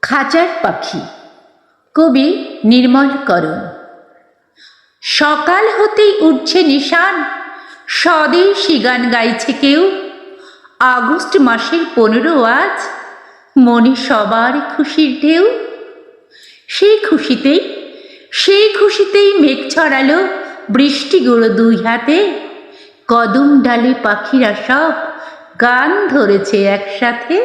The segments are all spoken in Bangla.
খাঁচার পাখি, কবি নির্মলকরণ। সকাল হতেই উঠছে নিশান, স্বদেশী গান গাইছে কেউ। আগস্ট মাসের 15 আজ, মনে সবার খুশির ঢেউ। সেই খুশিতেই মেঘ ছড়ালো বৃষ্টি গুঁড়ো 2 হাতে। কদম ডালে পাখিরা সব গান ধরেছে একসাথে।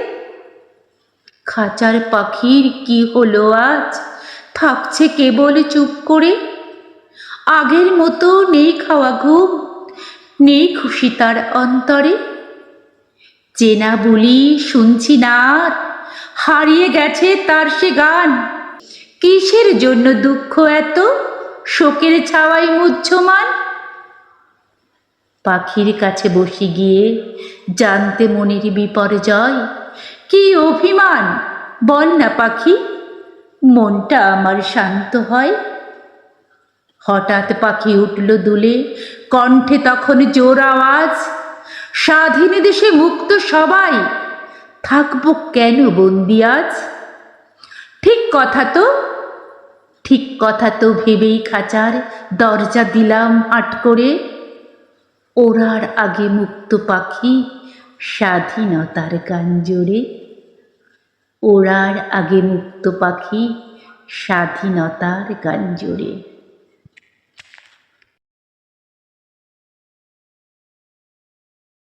খাঁচার পাখির কি হলো আজ, থাকছে কেবল চুপ করে। আগের মতো নেই খাওয়া ঘুম, নেই খুশি তার অন্তরে। চেনা বলি শুনছি না আর, হারিয়ে গেছে তার সে গান। কিসের জন্য দুঃখ এত, শোকের ছাওয়ায় মুহ্যমান। পাখির কাছে বসে গিয়ে জানতে মনের বিপর্যয়। কি অভিমান বল না পাখি, মনটা আমার শান্ত হয়। হঠাৎ পাখি উঠল দুলে, কণ্ঠে তখন জোর আওয়াজ। স্বাধীন দেশে মুক্ত সবাই, থাকবো কেন বন্দি আজ। ঠিক কথা তো ভেবেই খাঁচার দরজা দিলাম আট করে। ওড়ার আগে মুক্ত পাখি স্বাধীনতার গান জোরে। ওড়ার আগে মুক্ত পাখি স্বাধীনতার গান জোরে।